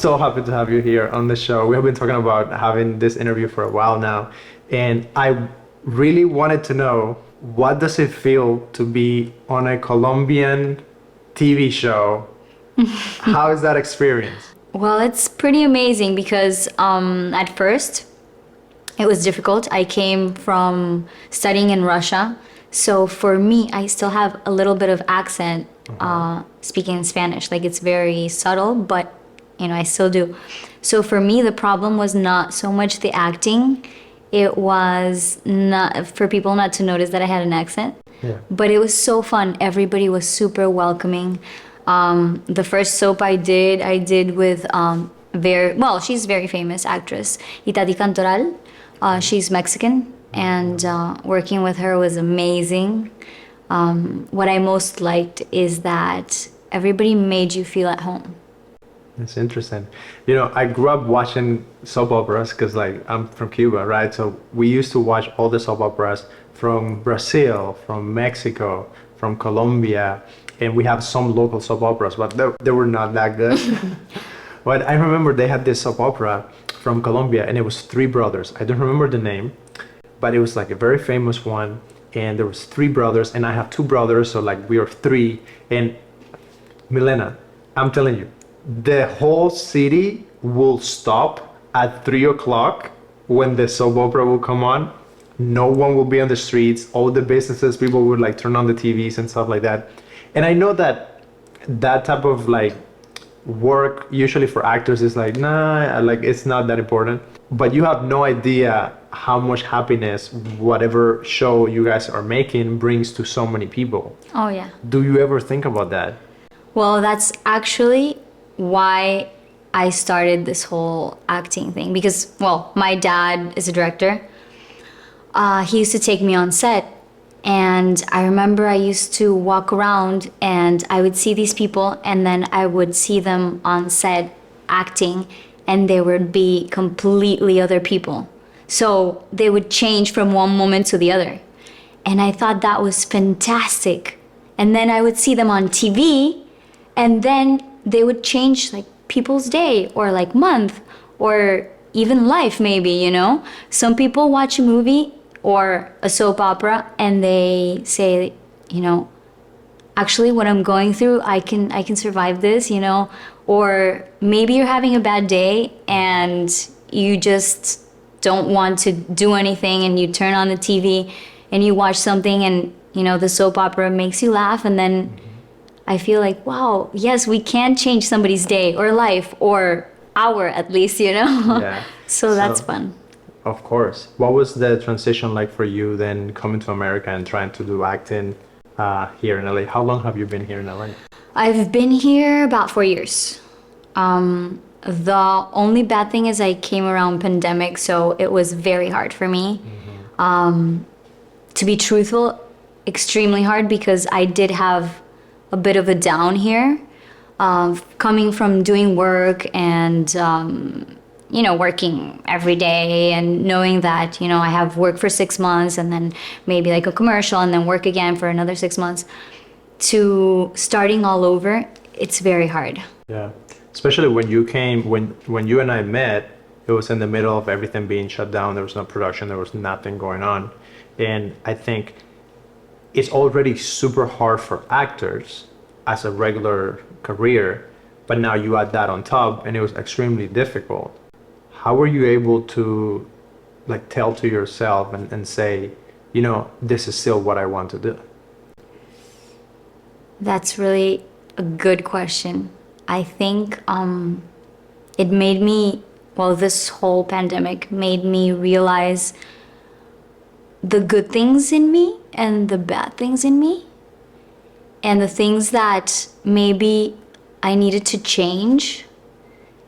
so happy to have you here on the show. We have been talking about having this interview for a while now, and I really wanted to know, what does it feel to be on a Colombian TV show? How is that experience? Well, it's pretty amazing because at first it was difficult. I came from studying in Russia. So for me, I still have a little bit of accent speaking in Spanish. Like, it's very subtle, but I still do. So for me, the problem was not so much the acting. It was not for people not to notice that I had an accent. Yeah. But it was so fun. Everybody was super welcoming. The first soap I did with she's a very famous actress, Itatí Cantoral. She's Mexican, and working with her was amazing. What I most liked is that everybody made you feel at home. It's interesting. I grew up watching soap operas because, I'm from Cuba, right? So we used to watch all the soap operas from Brazil, from Mexico, from Colombia, and we have some local soap operas, but they were not that good. But I remember they had this soap opera from Colombia, and it was three brothers. I don't remember the name, but it was like a very famous one, and there was three brothers, and I have two brothers, so we are three. And Milena, I'm telling you, the whole city will stop at 3 o'clock when the soap opera will come on. No one will be on the streets. All the businesses, people would turn on the TVs and stuff like that. And I know that type of work usually for actors is it's not that important. But you have no idea how much happiness whatever show you guys are making brings to so many people. Oh yeah. Do you ever think about that? Well, that's actually why I started this whole acting thing, because, my dad is a director. He used to take me on set, and I remember I used to walk around and I would see these people, and then I would see them on set acting, and they would be completely other people. So they would change from one moment to the other. And I thought that was fantastic. And then I would see them on TV, and then they would change people's day or month or even life, maybe. Some people watch a movie or a soap opera and they say, actually what I'm going through, I can survive this, or maybe you're having a bad day and you just don't want to do anything, and you turn on the TV and you watch something, and the soap opera makes you laugh, and then I feel wow, yes, we can change somebody's day or life or hour at least, Yeah. So that's fun. Of course. What was the transition like for you then coming to America and trying to do acting here in LA? How long have you been here in LA? I've been here about 4 years. The only bad thing is I came around pandemic, so it was very hard for me. Mm-hmm. To be truthful, extremely hard, because I did have a bit of a down here, coming from doing work and working every day, and knowing that I have work for 6 months and then maybe a commercial and then work again for another 6 months, to starting all over. It's very hard. Yeah, especially when you came, when you and I met, it was in the middle of everything being shut down. There was no production, there was nothing going on, and I think it's already super hard for actors as a regular career, but now you add that on top, and it was extremely difficult. How were you able to tell to yourself and say, this is still what I want to do? That's really a good question. I think it made me, this whole pandemic made me realize the good things in me and the bad things in me, and the things that maybe I needed to change,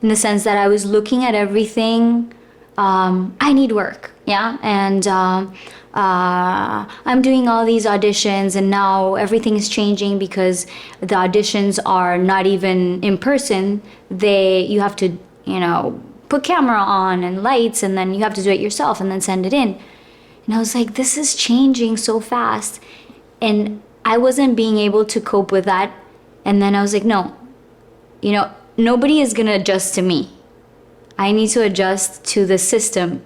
in the sense that I was looking at everything, I need work, yeah, and I'm doing all these auditions, and now everything is changing because the auditions are not even in person. You have to, put camera on and lights, and then you have to do it yourself and then send it in. And I was like, this is changing so fast. And I wasn't being able to cope with that. And then I was like, no, nobody is going to adjust to me. I need to adjust to the system.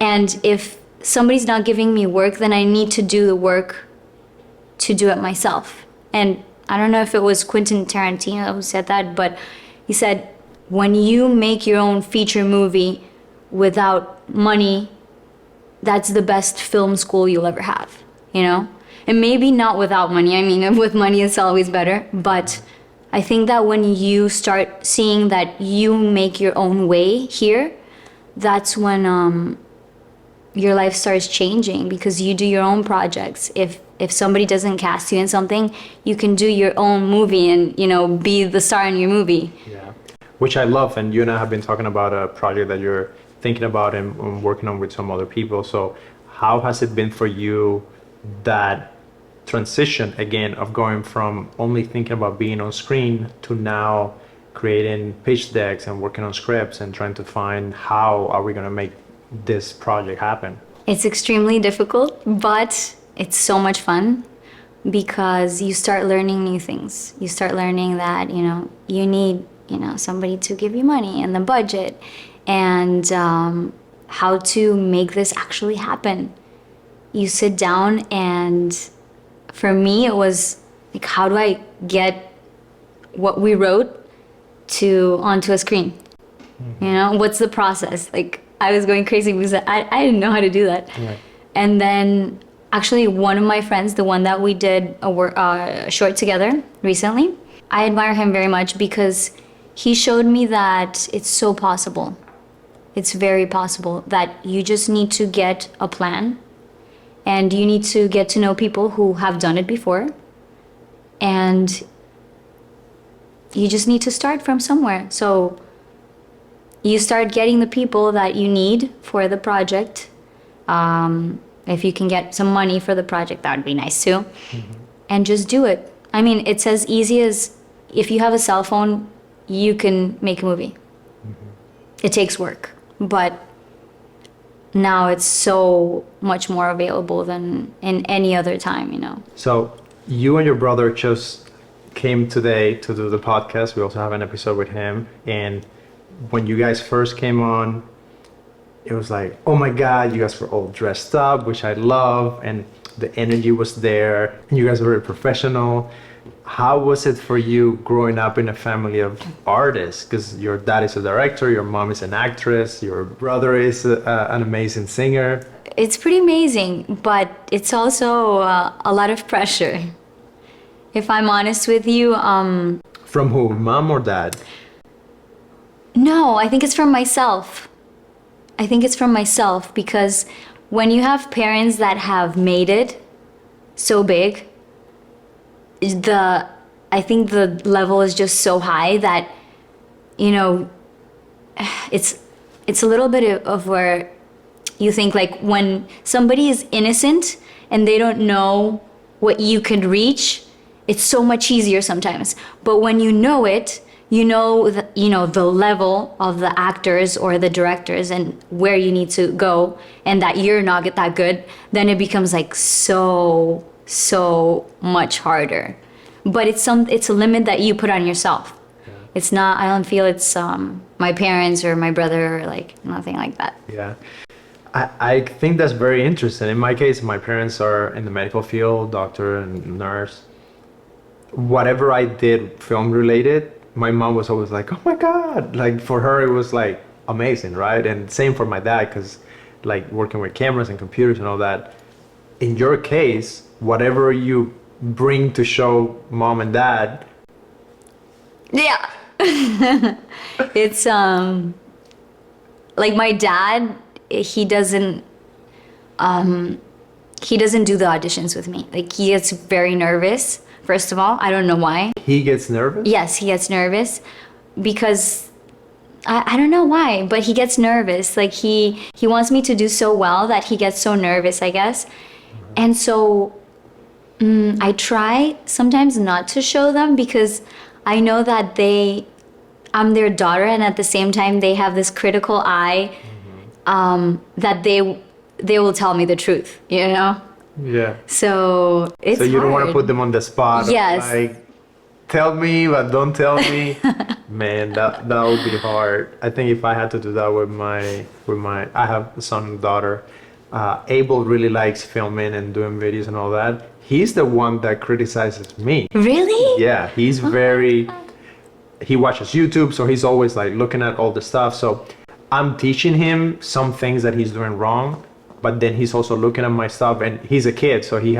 And if somebody's not giving me work, then I need to do the work to do it myself. And I don't know if it was Quentin Tarantino who said that, but he said, when you make your own feature movie without money, that's the best film school you'll ever have, you know? And maybe not without money. I mean, with money, it's always better. But I think that when you start seeing that you make your own way here, that's when your life starts changing, because you do your own projects. If somebody doesn't cast you in something, you can do your own movie and, you know, be the star in your movie. Yeah, which I love. And you and I have been talking about a project that you're thinking about and working on with some other people. So how has it been for you, that transition again of going from only thinking about being on screen to now creating pitch decks and working on scripts and trying to find how are we going to make this project happen? It's extremely difficult, but it's so much fun, because you start learning new things. You start learning that, you know, you need, you know, somebody to give you money and the budget, and how to make this actually happen. You sit down, and for me it was like, how do I get what we wrote onto a screen? Mm-hmm. You know, what's the process? Like, I was going crazy because I didn't know how to do that. Right. And then actually one of my friends, the one that we did a short together recently, I admire him very much because he showed me that it's so possible. It's very possible that you just need to get a plan, and you need to get to know people who have done it before, and you just need to start from somewhere. So you start getting the people that you need for the project. If you can get some money for the project, that would be nice too. Mm-hmm. And just do it. I mean, it's as easy as, if you have a cell phone, you can make a movie. Mm-hmm. It takes work, but now it's so much more available than in any other time, you know. So you and your brother just came today to do the podcast. We also have an episode with him. And when you guys first came on, it was like, oh my God, you guys were all dressed up, which I love. And the energy was there. And you guys were very professional. How was it for you growing up in a family of artists? Because your dad is a director, your mom is an actress, your brother is an amazing singer. It's pretty amazing, but it's also a lot of pressure. If I'm honest with you. From who, mom or dad? No, I think it's from myself. I think it's from myself, because when you have parents that have made it so big, I think the level is just so high that, you know, it's a little bit of where you think, like, when somebody is innocent and they don't know what you can reach, it's so much easier sometimes. But when you know it, you know the level of the actors or the directors and where you need to go, and that you're not that good, then it becomes like so much harder. But it's a limit that you put on yourself. Yeah. It's not, I don't feel it's my parents or my brother, or like nothing like that. Yeah. I think that's very interesting. In my case, my parents are in the medical field, doctor and nurse. Whatever I did film related, my mom was always like, oh my God. Like, for her, it was like amazing, right? And same for my dad, because like working with cameras and computers and all that. In your case, whatever you bring to show mom and dad. Yeah. It's like my dad, he doesn't do the auditions with me. Like, he gets very nervous. First of all, I don't know why. He gets nervous? Yes, he gets nervous because I don't know why, but he gets nervous. Like, he wants me to do so well that he gets so nervous, I guess. Mm-hmm. And so I try sometimes not to show them, because I know that I'm their daughter, and at the same time they have this critical eye, that they will tell me the truth, you know? Yeah. So it's So you don't hard. want to put them on the spot. Yes. Like, tell me, but don't tell me. Man, that would be hard. I think if I had to do that with my I have a son and daughter. Abel really likes filming and doing videos and all that. He's the one that criticizes me. Really? Yeah, he's very. He watches YouTube, so he's always like looking at all the stuff. So I'm teaching him some things that he's doing wrong, but then he's also looking at my stuff, and he's a kid, so he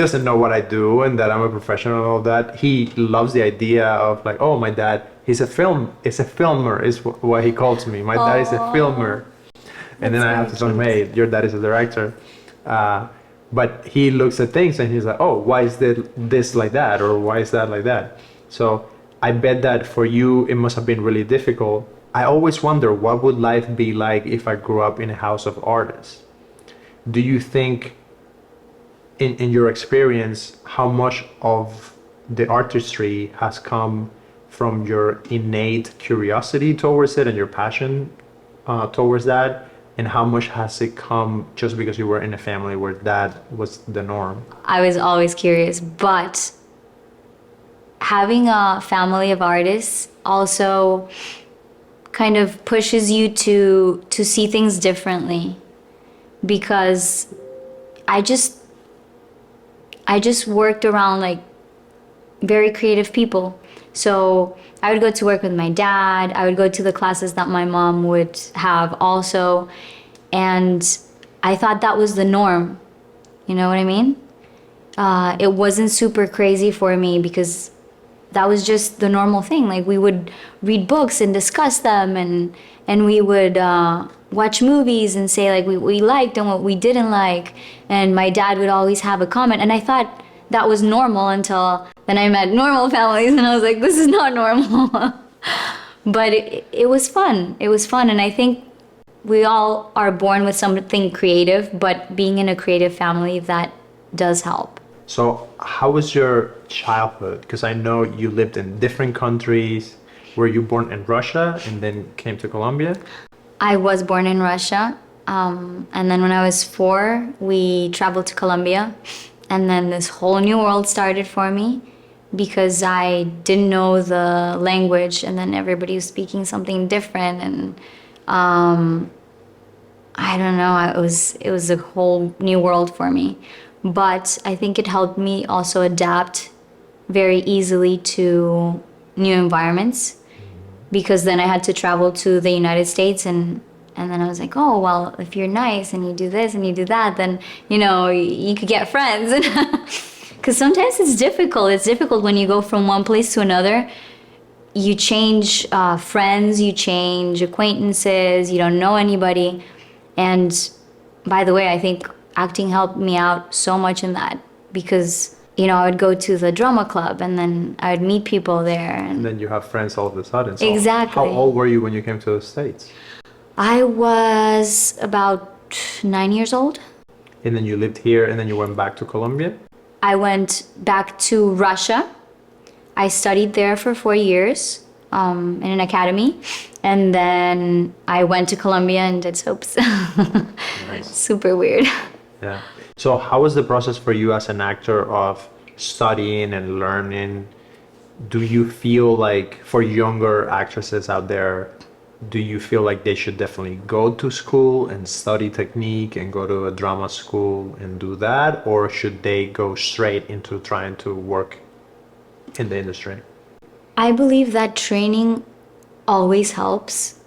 doesn't know what I do and that I'm a professional and all that. He loves the idea of like, oh, my dad, is a filmer, is what he calls me. My dad is a filmer. And then I have to tell him, hey, your dad is a director. But he looks at things and he's like, oh, why is this like that? Or why is that like that? So I bet that for you, it must have been really difficult. I always wonder, what would life be like if I grew up in a house of artists? Do you think, in your experience, how much of the artistry has come from your innate curiosity towards it and your passion towards that? And how much has it come just because you were in a family where that was the norm? I was always curious, but having a family of artists also kind of pushes you to see things differently, because I just worked around like very creative people. So I would go to work with my dad. I would go to the classes that my mom would have also. And I thought that was the norm. You know what I mean? It wasn't super crazy for me because that was just the normal thing. Like we would read books and discuss them, and we would watch movies and say like what we liked and what we didn't like. And my dad would always have a comment. And I thought that was normal until then I met normal families and I was like, this is not normal. But it was fun. It was fun. And I think we all are born with something creative, but being in a creative family, that does help. So how was your childhood? Because I know you lived in different countries. Were you born in Russia and then came to Colombia? I was born in Russia. And then when I was 4, we traveled to Colombia. And then this whole new world started for me because I didn't know the language, and then everybody was speaking something different. And I don't know, it was a whole new world for me. But I think it helped me also adapt very easily to new environments, because then I had to travel to the United States, and then I was like, oh, well, if you're nice and you do this and you do that, then, you could get friends. Because sometimes it's difficult. It's difficult when you go from one place to another. You change friends, you change acquaintances, you don't know anybody. And by the way, I think acting helped me out so much in that, because I would go to the drama club and then I would meet people there. And then you have friends all of a sudden. So exactly. How old were you when you came to the States? I was about 9 years old. And then you lived here and then you went back to Colombia? I went back to Russia. I studied there for 4 years in an academy. And then I went to Colombia and did soaps. Nice. Super weird. Yeah. So how was the process for you as an actor of studying and learning? Do you feel like, for younger actresses out there, do you feel like they should definitely go to school and study technique and go to a drama school and do that? Or should they go straight into trying to work in the industry? I believe that training always helps,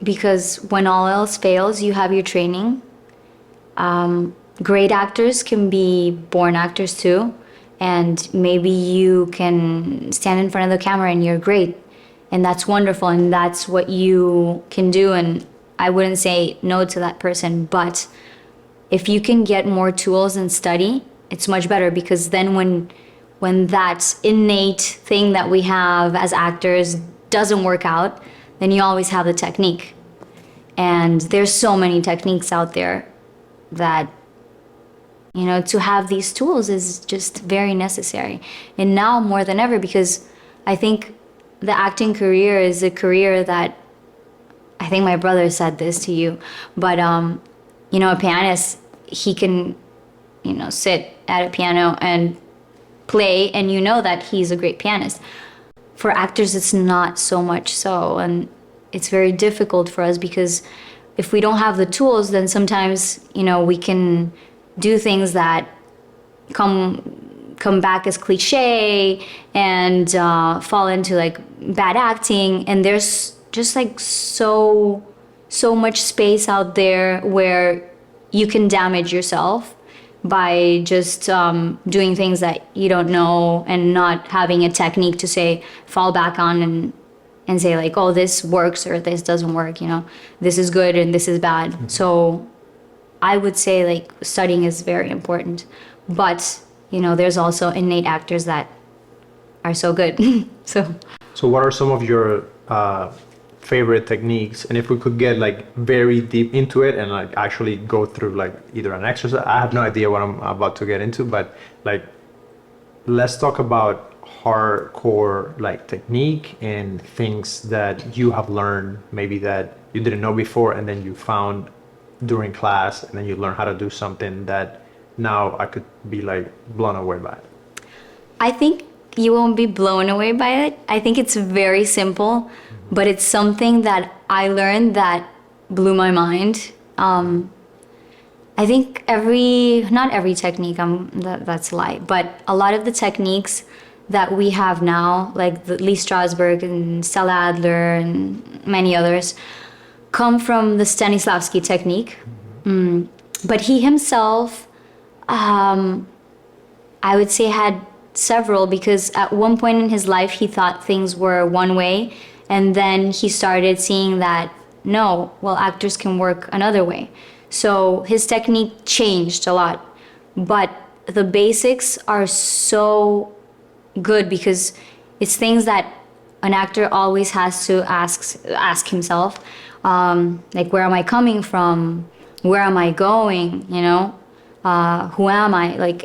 because when all else fails, you have your training. Great actors can be born actors too, and maybe you can stand in front of the camera and you're great, and that's wonderful, and that's what you can do, and I wouldn't say no to that person. But if you can get more tools and study, it's much better, because then when that innate thing that we have as actors doesn't work out, then you always have the technique. And there's so many techniques out there that, to have these tools is just very necessary. And now more than ever, because I think the acting career is a career that, I think my brother said this to you, but a pianist, he can, sit at a piano and play and you know that he's a great pianist. For actors, it's not so much so, and it's very difficult for us because if we don't have the tools, then sometimes, we can do things that come back as cliche and fall into like bad acting, and there's just like so much space out there where you can damage yourself by just doing things that you don't know and not having a technique to say fall back on and say like, oh, this works or this doesn't work, this is good and this is bad. Mm-hmm. So I would say like studying is very important, but there's also innate actors that are so good. So what are some of your favorite techniques, and if we could get like very deep into it and like actually go through like either an exercise, I have no idea what I'm about to get into, but like let's talk about hardcore like technique and things that you have learned maybe that you didn't know before and then you found during class, and then you learn how to do something that now I could be like blown away by it. I think you won't be blown away by it. I think it's very simple, but it's something that I learned that blew my mind. I think not every technique, that's a lie, but a lot of the techniques that we have now, like the Lee Strasberg and Stella Adler and many others, come from the Stanislavski technique. Mm-hmm. But he himself, I would say, had several, because at one point in his life he thought things were one way, and then he started seeing that no, well, actors can work another way. So his technique changed a lot, but the basics are so good because it's things that an actor always has to ask himself, like, where am I coming from? Where am I going? Who am I? Like,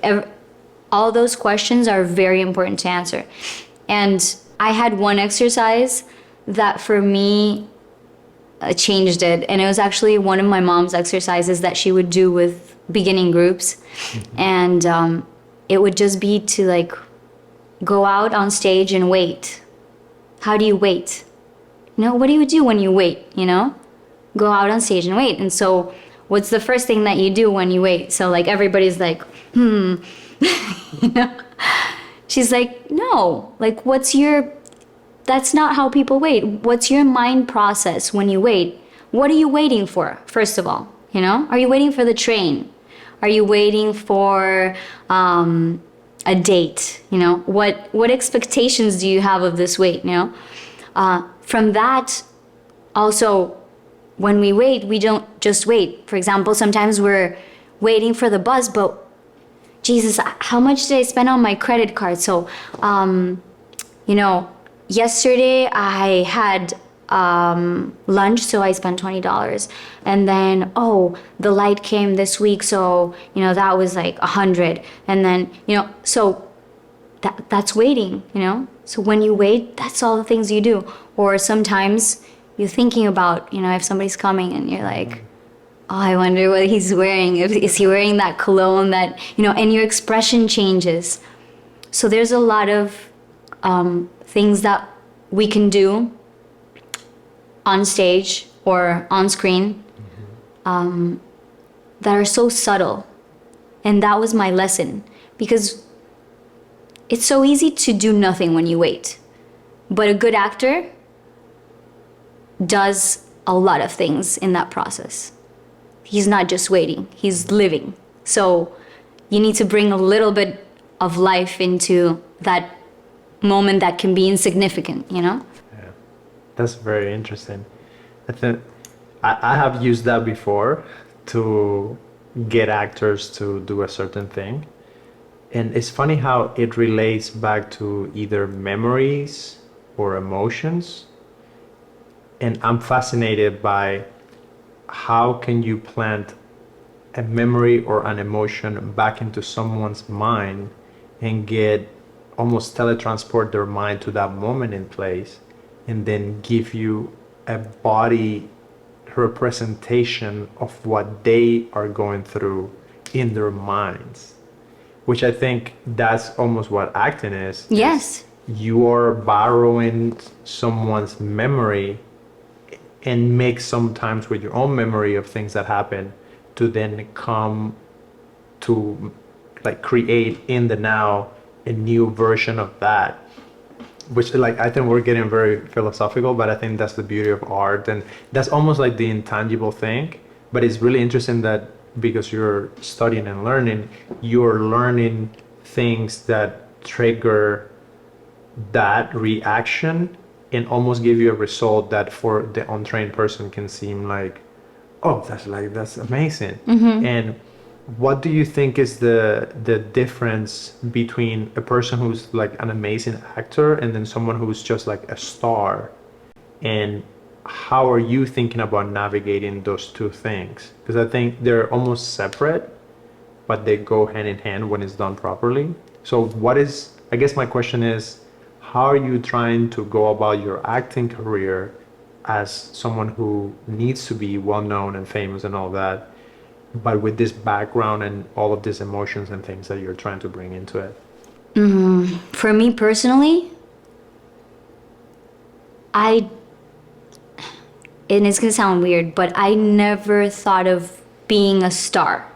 all those questions are very important to answer. And I had one exercise that for me changed it. And it was actually one of my mom's exercises that she would do with beginning groups. Mm-hmm. And it would just be to like go out on stage and wait. How do you wait? What do you do when you wait, Go out on stage and wait. And so what's the first thing that you do when you wait? So like everybody's like, She's like, no, like that's not how people wait. What's your mind process when you wait? What are you waiting for, first of all? Are you waiting for the train? Are you waiting for a date? What expectations do you have of this wait? From that, also, when we wait, we don't just wait. For example, sometimes we're waiting for the bus, but Jesus, how much did I spend on my credit card? So, yesterday I had lunch, so I spent $20. And then, the light came this week, so, that was like $100. And then, so that's waiting, So when you wait, that's all the things you do. Or sometimes you're thinking about, if somebody's coming and you're like, oh, I wonder what he's wearing. Is he wearing that cologne that, and your expression changes. So there's a lot of things that we can do on stage or on screen that are so subtle. And that was my lesson, because it's so easy to do nothing when you wait. But a good actor does a lot of things in that process. He's not just waiting, he's living. So you need to bring a little bit of life into that moment that can be insignificant, Yeah, that's very interesting. I think I have used that before to get actors to do a certain thing. And it's funny how it relates back to either memories or emotions. And I'm fascinated by how can you plant a memory or an emotion back into someone's mind and almost teletransport their mind to that moment in place, and then give you a body representation of what they are going through in their minds. which I think that's almost what acting is. Yes. You are borrowing someone's memory and mix sometimes with your own memory of things that happen to then come to like create in the now a new version of that, which like I think we're getting very philosophical, but I think that's the beauty of art, and that's almost like the intangible thing. But it's really interesting that because you're studying and learning, you're learning things that trigger that reaction and almost give you a result that for the untrained person can seem like, oh, that's amazing. And what do you think is the difference between a person who's like an amazing actor and then someone who's just like a star? And how are you thinking about navigating those two things? Because I think they're almost separate, but they go hand in hand when it's done properly. So I guess my question is, how are you trying to go about your acting career as someone who needs to be well known and famous and all that, but with this background and all of these emotions and things that you're trying to bring into it? For me personally, and it's gonna sound weird, but I never thought of being a star.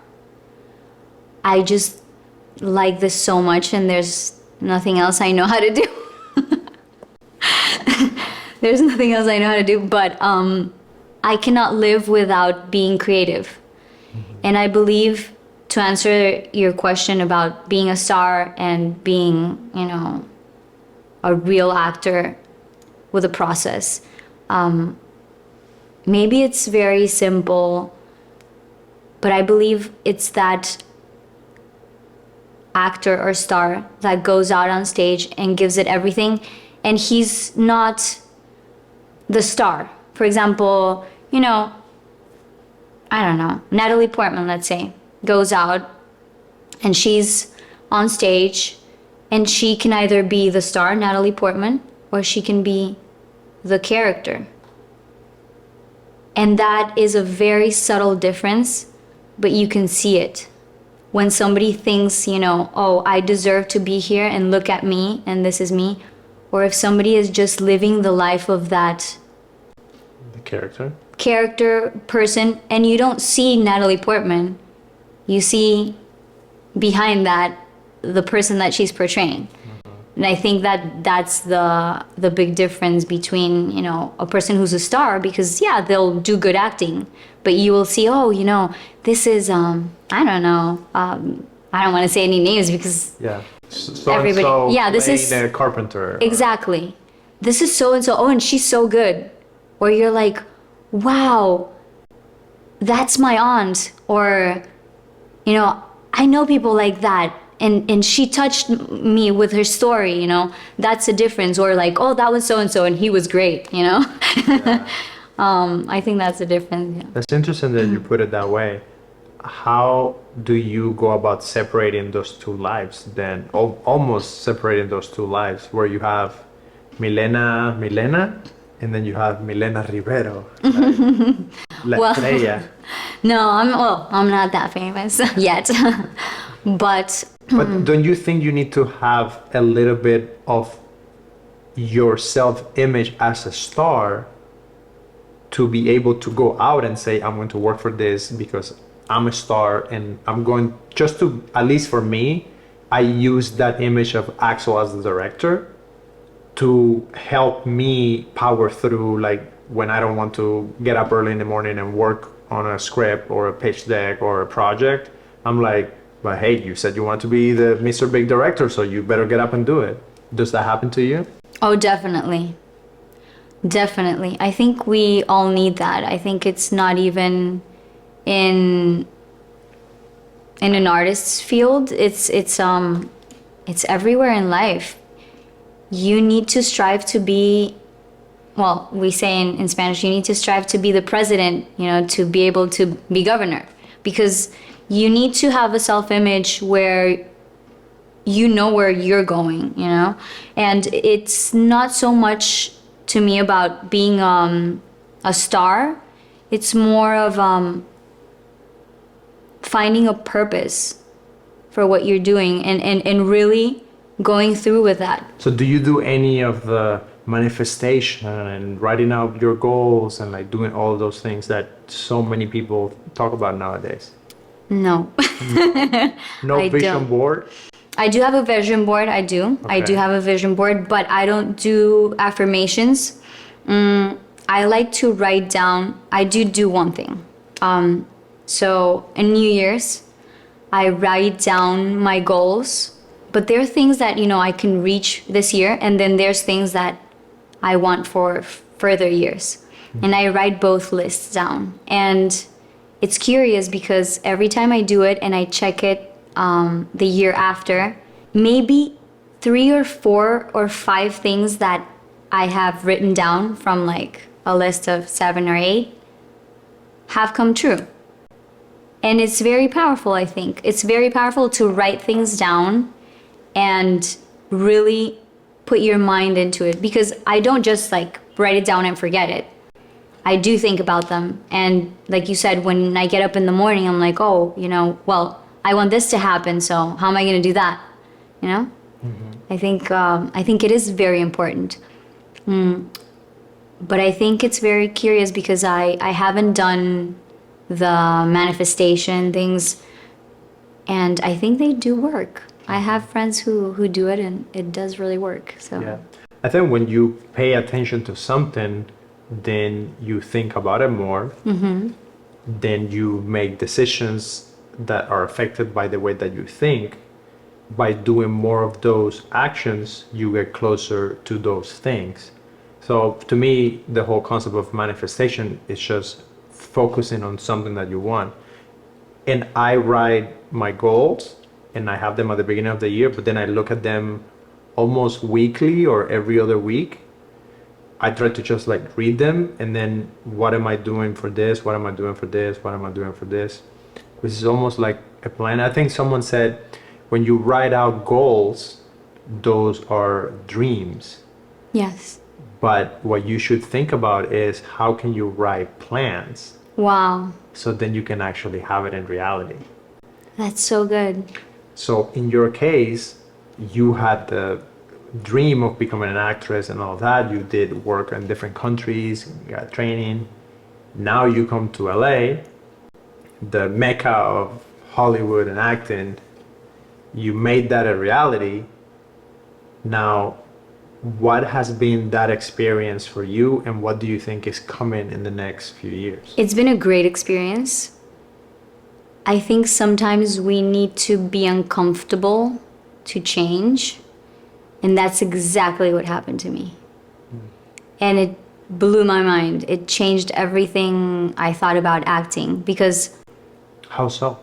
I just like this so much, and there's nothing else I know how to do. There's nothing else I know how to do, but I cannot live without being creative. And I believe, to answer your question about being a star and being, a real actor with a process, maybe it's very simple, but I believe it's that actor or star that goes out on stage and gives it everything, and he's not the star. For example, I don't know, Natalie Portman, let's say, goes out and she's on stage and she can either be the star, Natalie Portman, or she can be the character. And that is a very subtle difference, but you can see it. When somebody thinks, oh, I deserve to be here and look at me and this is me, or if somebody is just living the life of that character person, and you don't see Natalie Portman, you see behind that the person that she's portraying. And I think that that's the big difference between a person who's a star, because they'll do good acting, but you will see, oh, this is I don't know, I don't want to say any names because everybody, this is a carpenter, exactly, this is so and so, oh, and she's so good, or you're like, wow, that's my aunt, or I know people like that, and she touched me with her story, that's a difference. Or like, oh, that was so and so and he was great, Yeah. I think that's the difference. Yeah. That's interesting that you put it that way. How do you go about separating those two lives then, almost separating those two lives, where you have Milena, and then you have Milena Ribero, like Well, Freya. No, I'm not that famous yet. But don't you think you need to have a little bit of your self-image as a star to be able to go out and say, I'm going to work for this because I'm a star, and I'm going, just to, at least for me, I use that image of Axel as the director to help me power through, like when I don't want to get up early in the morning and work on a script or a pitch deck or a project. I'm like, but hey, you said you want to be the Mr. Big Director, so you better get up and do it. Does that happen to you? Oh, definitely. Definitely. I think we all need that. I think it's not even in an artist's field. It's everywhere in life. You need to strive to be, well, we say in Spanish, you need to strive to be the president, to be able to be governor, because you need to have a self-image where you know where you're going, and it's not so much to me about being a star. It's more of finding a purpose, for what you're doing and really going through with that. So do you do any of the manifestation and writing out your goals and like doing all those things that so many people talk about nowadays? No. No I vision don't. board? I do have a vision board. I do. I do Okay. have a vision board, but I don't do affirmations. I like to write down. I do one thing. So in New Year's, I write down my goals, but there are things that, you know, I can reach this year, and then there's things that I want for further years. And I write both lists down. And it's curious because every time I do it and I check it the year after, maybe 3 or 4 or 5 things that I have written down from like a list of 7 or 8 have come true. And it's very powerful, I think. It's very powerful to write things down and really put your mind into it, because I don't just like write it down and forget it. I do think about them. And like you said, when I get up in the morning, I'm like, oh, you know, well, I want this to happen, so how am I going to do that? You know? I think it is very important. But I think it's very curious because I haven't done the manifestation things, and I think they do work. I have friends who do it, and it does really work. So Yeah. I think when you pay attention to something, then you think about it more. Then you make decisions that are affected by the way that you think. By doing more of those actions, you get closer to those things. So to me, the whole concept of manifestation is just focusing on something that you want. And I write my goals and I have them at the beginning of the year, but then I look at them almost weekly or every other week. I try to just like read them, and then what am I doing for this? What am I doing for this? What am I doing for this? Which is almost like a plan. I think someone said when you write out goals, those are dreams. yes. But what you should think about is how can you write plans Wow. so then you can actually have it in reality. That's so good. So in your case, you had the dream of becoming an actress and all that. You did work in different countries, you got training. Now you come to LA, the mecca of Hollywood and acting. You made that a reality. Now, what has been that experience for you, and what do you think is coming in the next few years? It's been a great experience. I think sometimes we need to be uncomfortable to change. And that's exactly what happened to me. And it blew my mind. It changed everything I thought about acting, because How so?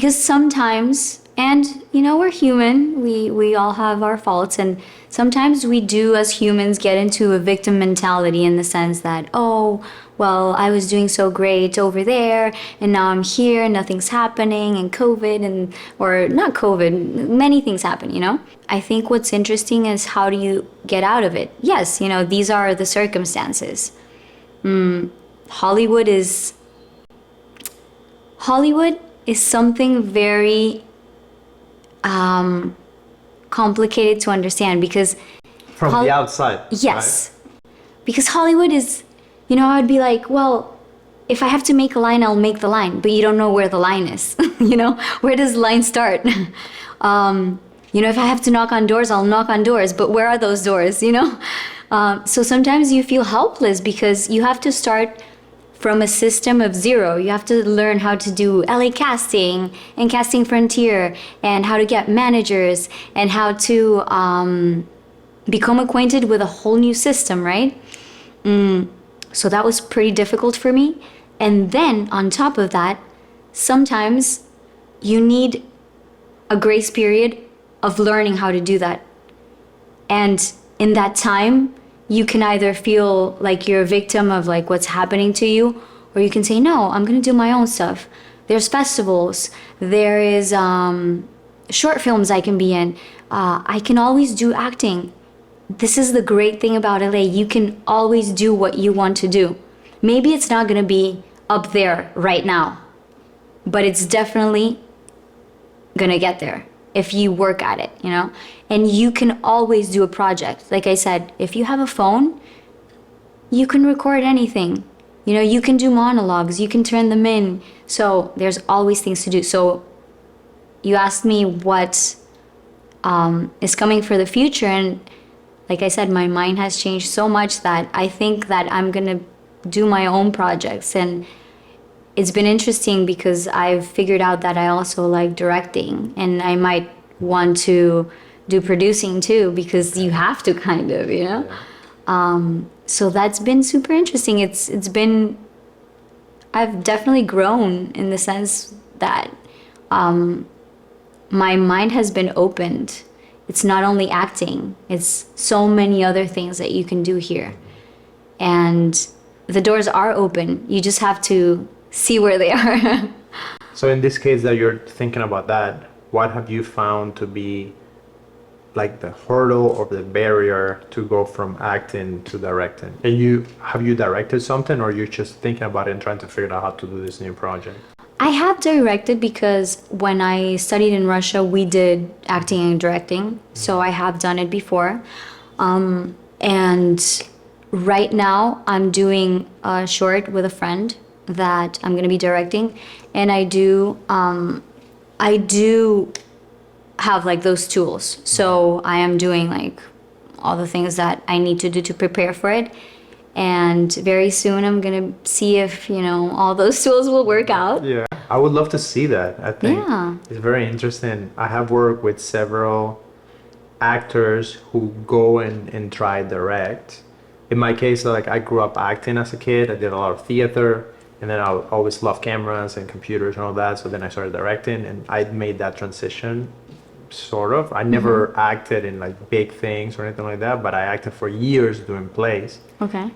sometimes, and you know, we're human, we all have our faults, and sometimes we do as humans get into a victim mentality in the sense that, oh, well, I was doing so great over there and now I'm here, nothing's happening, and COVID, and or not COVID, many things happen, you know. I think what's interesting is how do you get out of it. Yes, you know, these are the circumstances. Hollywood is something very complicated to understand, because From the outside. yes, because Hollywood is, you know, I would be like, well, if I have to make a line, I'll make the line, but you don't know where the line is. You know, where does the line start? You know, if I have to knock on doors, I'll knock on doors, but where are those doors, you know? So sometimes you feel helpless because you have to start from a system of zero. You have to learn how to do LA casting and Casting Frontier, and how to get managers, and how to become acquainted with a whole new system, right? So that was pretty difficult for me. And then on top of that, sometimes you need a grace period of learning how to do that. And in that time, you can either feel like you're a victim of like what's happening to you, or you can say, no, I'm gonna do my own stuff. There's festivals, there is short films I can be in. I can always do acting. This is the great thing about LA. You can always do what you want to do. Maybe it's not gonna be up there right now, but it's definitely gonna get there. if you work at it, you know? And you can always do a project. Like I said, if you have a phone, you can record anything. You know, you can do monologues, you can turn them in. So there's always things to do. So you asked me what is coming for the future, and like I said, my mind has changed so much that I think that I'm gonna do my own projects. And it's been interesting because I've figured out that I also like directing, and I might want to do producing too, because you have to kind of, you know? So that's been super interesting. It's been, I've definitely grown in the sense that my mind has been opened. It's not only acting, it's so many other things that you can do here. And the doors are open. You just have to see where they are. So in this case that you're thinking about that, what have you found to be like the hurdle or the barrier to go from acting to directing? And have you directed something, or you're just thinking about it and trying to figure out how to do this new project? I have directed because when I studied in Russia, we did acting and directing. So I have done it before. And right now I'm doing a short with a friend that I'm going to be directing. And I do have like those tools. So I am doing like all the things that I need to do to prepare for it. And very soon I'm gonna see if, you know, all those tools will work out. Yeah, I would love to see that. I think Yeah. it's very interesting. I have worked with several actors who go and try direct. In my case, like I grew up acting as a kid. I did a lot of theater, and then I always loved cameras and computers and all that. So then I started directing, and I made that transition, sort of. I never acted in like big things or anything like that, but I acted for years doing plays. Okay.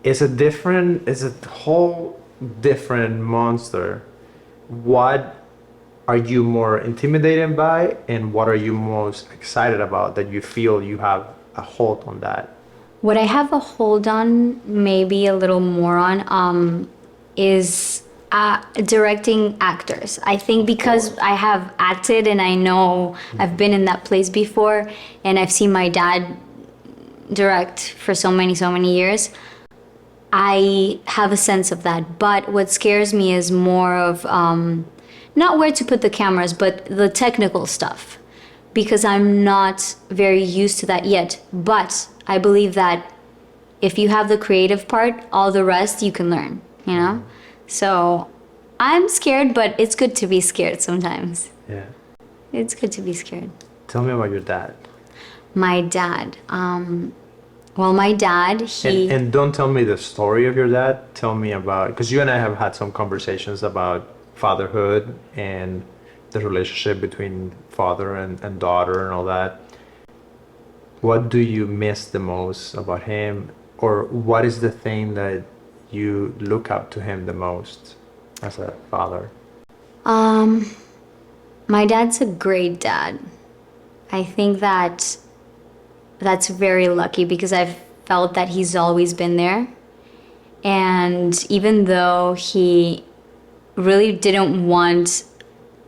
It's a whole different monster. What are you more intimidated by, and what are you most excited about that you feel you have a hold on that? What I have a hold on, maybe a little more on, is directing actors. I think because I have acted and I know I've been in that place before, and I've seen my dad direct for so many years, I have a sense of that. But what scares me is more of not where to put the cameras, but the technical stuff, because I'm not very used to that yet. But I believe that if you have the creative part, all the rest you can learn, you know? So I'm scared, but it's good to be scared sometimes. Yeah. It's good to be scared. Tell me about your dad. My dad, well, my dad, And don't tell me the story of your dad. Tell me about, because you and I have had some conversations about fatherhood and the relationship between father and daughter and all that. What do you miss the most about him? Or what is the thing that you look up to him the most as a father? My dad's a great dad. I think that's very lucky because I've felt that he's always been there. And even though he really didn't want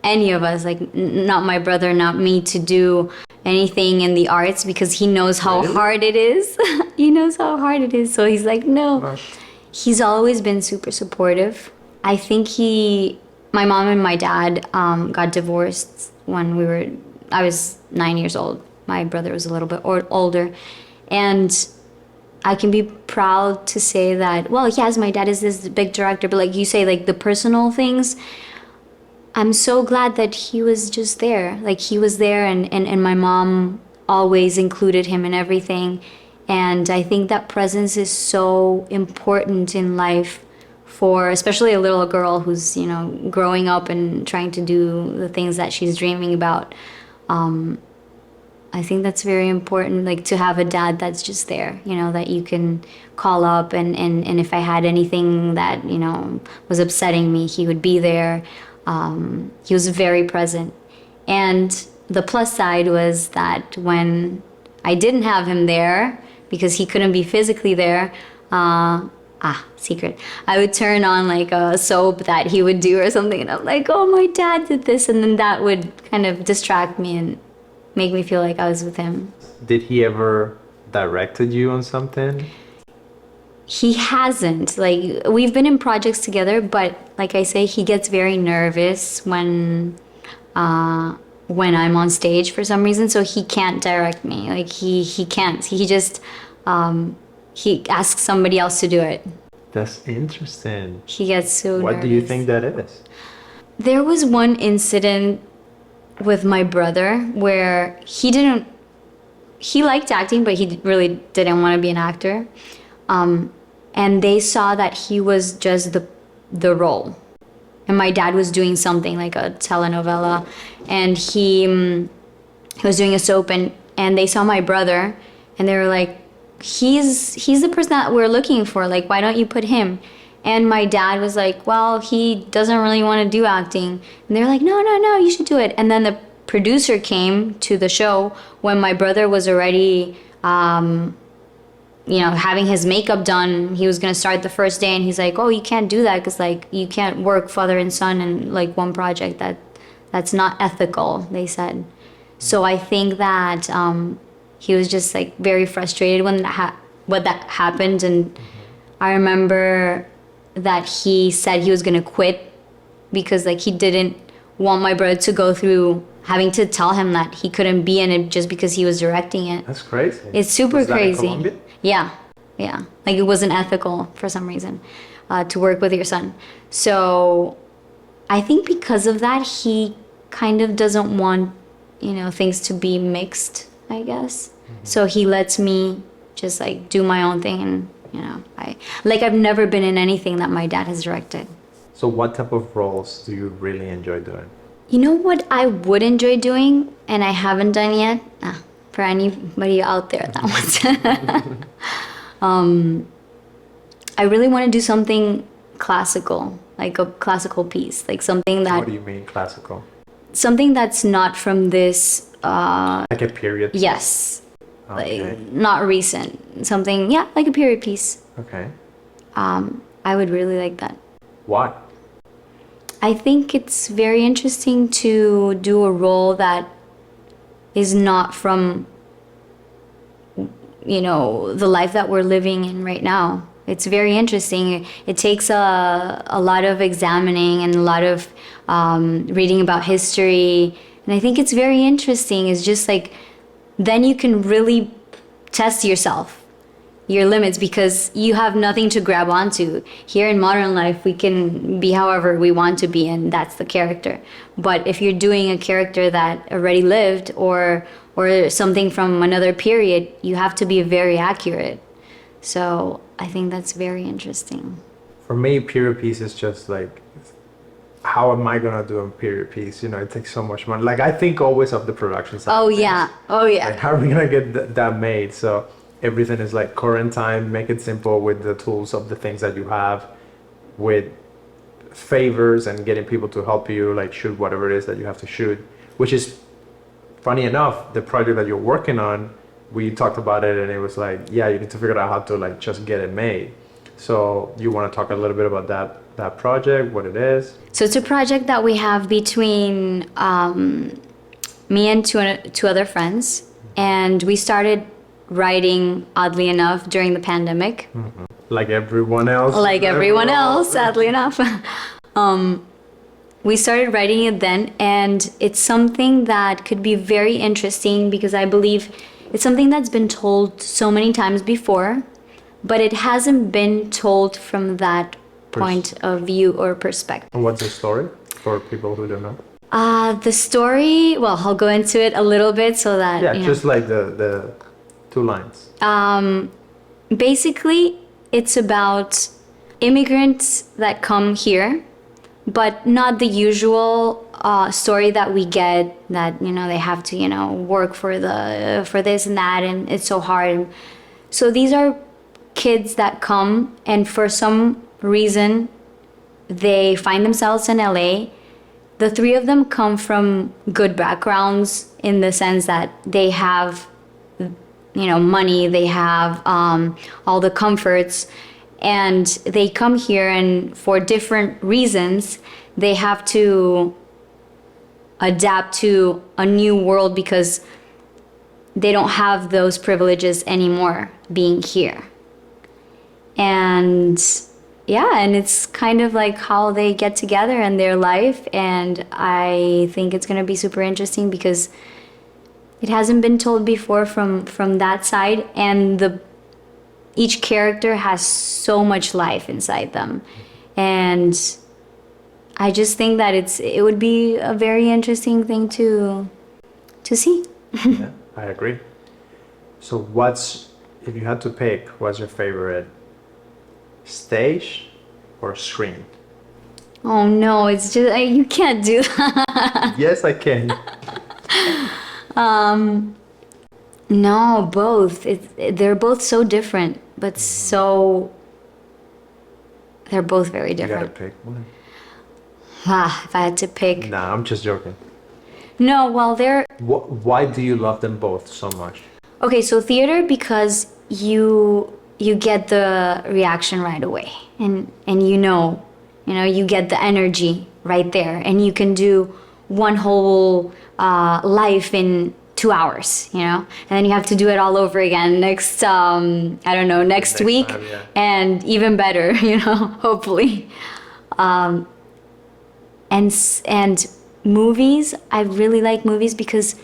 any of us, like not my brother, not me, to do anything in the arts because he knows how hard it is. He knows how hard it is. So he's like, no. He's always been super supportive. I think my mom and my dad got divorced when I was 9 years old. My brother was a little bit older. And I can be proud to say that, well, yes, my dad is this big director, but like you say, like the personal things, I'm so glad that he was just there. Like he was there, and my mom always included him in everything. And I think that presence is so important in life for especially a little girl who's, you know, growing up and trying to do the things that she's dreaming about. I think that's very important, like to have a dad that's just there, you know, that you can call up and if I had anything that, you know, was upsetting me, he would be there. He was very present. And the plus side was that when I didn't have him there, because he couldn't be physically there, secret. I would turn on like a soap that he would do or something, and I'm like, oh, my dad did this, and then that would kind of distract me and make me feel like I was with him. Did he ever directed you on something? He hasn't. Like, we've been in projects together, but like I say, he gets very nervous when I'm on stage for some reason, so he can't direct me. Like, he can't. He just he asks somebody else to do it. That's interesting. He gets so nervous. What do you think that is? There was one incident with my brother where he liked acting, but he really didn't want to be an actor. And they saw that he was just the role. And my dad was doing something like a telenovela, and he was doing a soap, and they saw my brother, and they were like, he's the person that we're looking for, like, why don't you put him? And my dad was like, well, he doesn't really want to do acting. And they're like, no, you should do it. And then the producer came to the show when my brother was already having his makeup done. He was going to start the first day, and he's like, oh, you can't do that, because like you can't work father and son in like one project. That's not ethical, they said. So I think that he was just like very frustrated when that happened. And I remember that he said he was going to quit because like he didn't want my brother to go through having to tell him that he couldn't be in it just because he was directing it. That's crazy. It's super Was that in crazy. Colombia? Yeah. Like, it wasn't ethical for some reason to work with your son. So I think because of that, he kind of doesn't want, things to be mixed, I guess. So he lets me just like do my own thing, and I've never been in anything that my dad has directed. So what type of roles do you really enjoy doing? You know what I would enjoy doing, and I haven't done yet? For anybody out there that wants I really want to do something classical, like a classical piece, like something that... What do you mean classical? Something that's not from this... like a period piece? Yes. Okay. Like, not recent. Something, like a period piece. Okay. I would really like that. Why? I think it's very interesting to do a role that is not from, the life that we're living in right now. It's very interesting. It takes a lot of examining and a lot of reading about history. And I think it's very interesting. It's just like, then you can really test yourself, your limits, because you have nothing to grab onto. Here in modern life, we can be however we want to be, and that's the character. But if you're doing a character that already lived or something from another period, you have to be very accurate. So I think that's very interesting. For me, period piece is just like, how am I gonna do a period piece? It takes so much money. Like, I think always of the production side. Oh yeah. Like, how are we gonna get that made? So everything is like current time, make it simple with the tools of the things that you have, with favors and getting people to help you like shoot whatever it is that you have to shoot, which is funny enough, the project that you're working on, we talked about it, and it was like, you need to figure out how to like just get it made. So you want to talk a little bit about that project, what it is? So it's a project that we have between me and two other friends, and we started writing, oddly enough, during the pandemic. Mm-hmm. Like everyone else. Like everyone else, sadly enough. We started writing it then, and it's something that could be very interesting because I believe it's something that's been told so many times before, but it hasn't been told from that point of view or perspective. And what's the story for people who don't know? The story, well, I'll go into it a little bit so that... just like the 2 lines. Basically, it's about immigrants that come here, but not the usual story that we get that, they have to, work for this and that, and it's so hard. So these are kids that come, and for some reason, they find themselves in LA. The 3 of them come from good backgrounds in the sense that they have, money, they have all the comforts, and they come here, and for different reasons, they have to adapt to a new world because they don't have those privileges anymore being here. And yeah, and it's kind of like how they get together in their life, and I think it's gonna be super interesting because it hasn't been told before from that side, and each character has so much life inside them, and I just think that it would be a very interesting thing to see. Yeah, I agree. So if you had to pick, what's your favorite, stage or screen? Oh no, it's just you can't do that. Yes, I can. No, both. They're both so different, but they're both very You gotta different. pick one. If I had to pick. Nah, I'm just joking. No, well, they're Why do you love them both so much? okay. So theater, because you get the reaction right away, and you get the energy right there, and you can do one whole life in 2 hours, and then you have to do it all over again next I don't know, next week time, yeah. and even better, hopefully. And movies, I really like movies because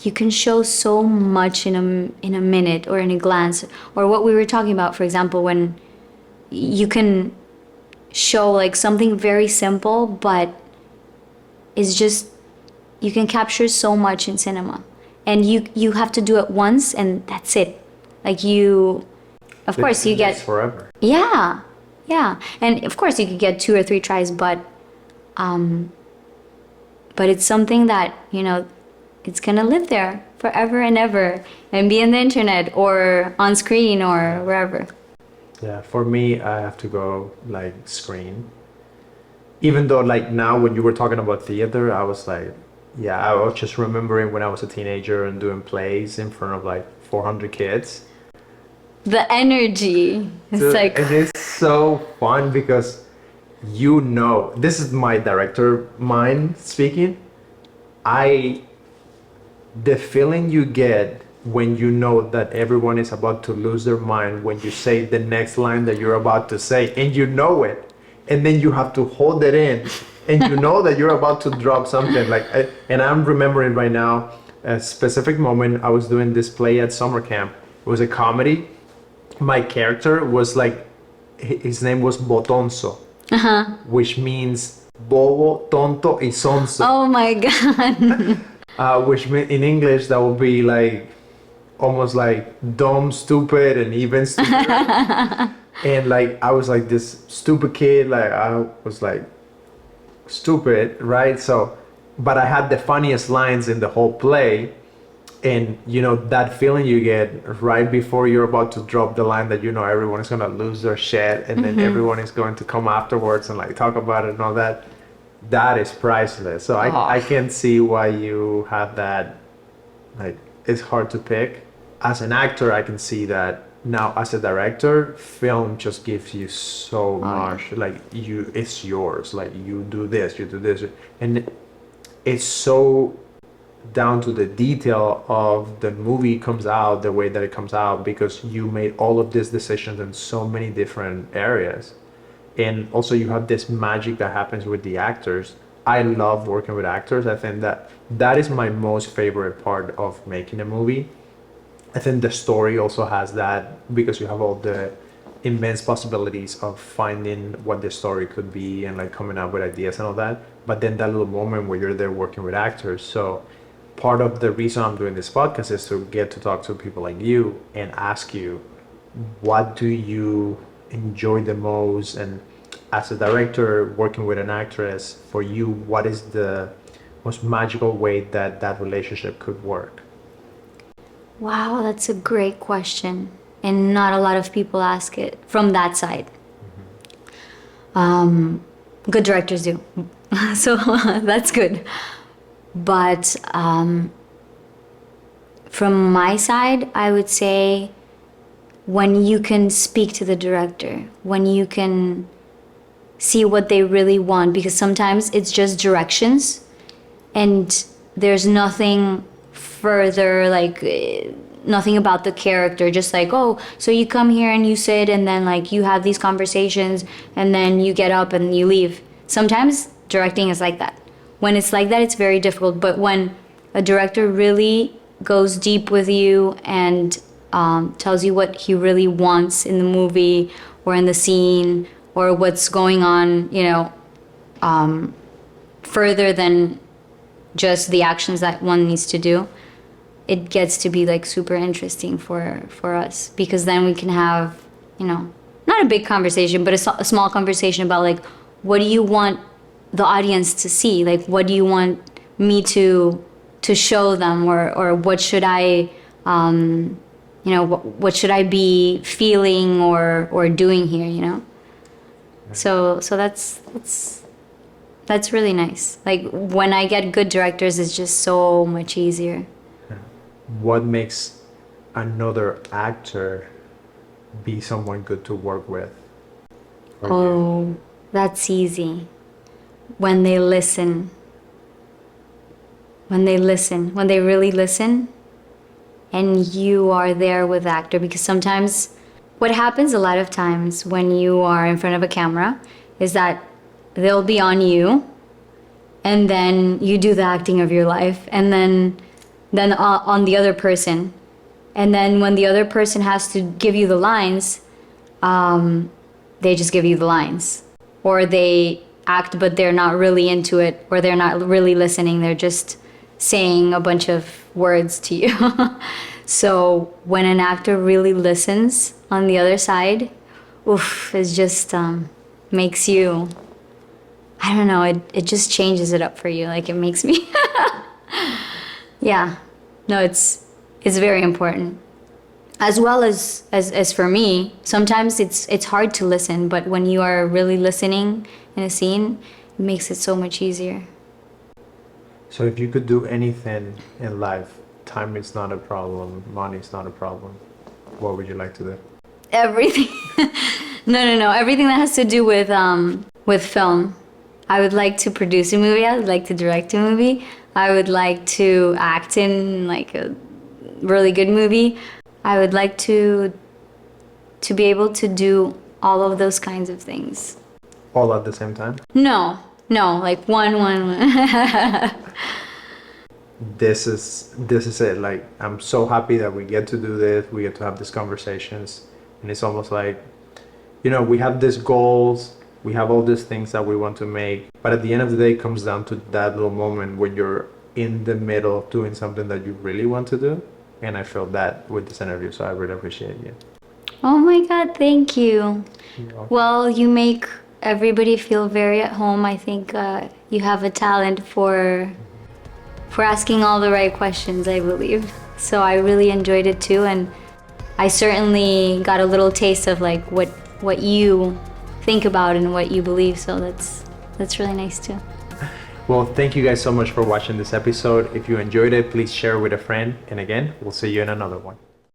you can show so much in a minute or in a glance, or what we were talking about, for example, when you can show like something very simple, but it's just, you can capture so much in cinema, and you have to do it once and that's it. Like of course you get forever. yeah, and of course you could get 2 or 3 tries, but it's something that it's gonna live there forever and ever and be on the internet or on screen or wherever. Yeah, for me, I have to go like screen. Even though like now when you were talking about theater, I was like, yeah, I was just remembering when I was a teenager and doing plays in front of like 400 kids. The energy, it's like, And it's so fun because this is my director mind speaking. The feeling you get when you know that everyone is about to lose their mind when you say the next line that you're about to say, and you know it, and then you have to hold it in, and you know that you're about to drop something and I'm remembering right now a specific moment. I was doing this play at summer camp. It was a comedy. My character was like, his name was Botonzo, which means bobo, tonto, y sonso. oh my god. Which mean in English that would be like almost like dumb, stupid, and even stupid. And like I was like this stupid kid, like I was like stupid, right? So, but I had the funniest lines in the whole play, and that feeling you get right before you're about to drop the line that everyone is gonna lose their shit, and then everyone is going to come afterwards and like talk about it and all that. That is priceless. So I can see why you have that. Like, it's hard to pick. As an actor, I can see that. Now, as a director, film just gives you so much. Like, it's yours. Like, you do this, and it's so down to the detail of the movie comes out the way that it comes out because you made all of these decisions in so many different areas. And also you have this magic that happens with the actors. I love working with actors. I think that is my most favorite part of making a movie. I think the story also has that because you have all the immense possibilities of finding what the story could be and like coming up with ideas and all that. But then that little moment where you're there working with actors. So part of the reason I'm doing this podcast is to get to talk to people like you and ask you, what do you enjoy the most? And as a director working with an actress, for you, what is the most magical way that relationship could work? Wow, that's a great question, and not a lot of people ask it from that side. Good directors do. So that's good, but from my side, I would say when you can speak to the director, when you can see what they really want, because sometimes it's just directions and there's nothing further, like nothing about the character, just like, oh, so you come here and you sit and then like you have these conversations and then you get up and you leave. Sometimes directing is like that. When it's like that, it's very difficult. But when a director really goes deep with you and tells you what he really wants in the movie or in the scene or what's going on, you know, further than just the actions that one needs to do, it gets to be like super interesting for us, because then we can have, you know, not a big conversation, but a small conversation about like, what do you want the audience to see? Like, what do you want me to show them, or what should I, you know, what should I be feeling or doing here, you know? So that's really nice. Like, when I get good directors, it's just so much easier. What makes another actor be someone good to work with? Oh, that's easy. When they listen. When they really listen, and you are there with the actor. Because sometimes, what happens a lot of times when you are in front of a camera is that they'll be on you, and then you do the acting of your life, and then on the other person. And then when the other person has to give you the lines, they just give you the lines. Or they act, but they're not really into it, or they're not really listening. They're just saying a bunch of words to you. So when an actor really listens on the other side, oof, it just makes you, I don't know, it just changes it up for you. Like, it makes me, yeah, no, it's very important. As well as for me, sometimes it's hard to listen, but when you are really listening in a scene, it makes it so much easier. So if you could do anything in life, time is not a problem, money is not a problem, what would you like to do? Everything. No. Everything that has to do with film. I would like to produce a movie. I would like to direct a movie. I would like to act in like a really good movie. I would like to be able to do all of those kinds of things. All at the same time? No, like one. This is it. Like, I'm so happy that we get to do this. We get to have these conversations, and it's almost like, you know, we have these goals, we have all these things that we want to make, but at the end of the day, it comes down to that little moment when you're in the middle of doing something that you really want to do. And I felt that with this interview, so I really appreciate you. Oh my God, thank you. Well, you make everybody feel very at home. I think you have a talent for asking all the right questions, I believe. So I really enjoyed it too, and I certainly got a little taste of like what you think about and what you believe. So that's really nice too. Well, thank you guys so much for watching this episode. If you enjoyed it, please share with a friend. And again, we'll see you in another one.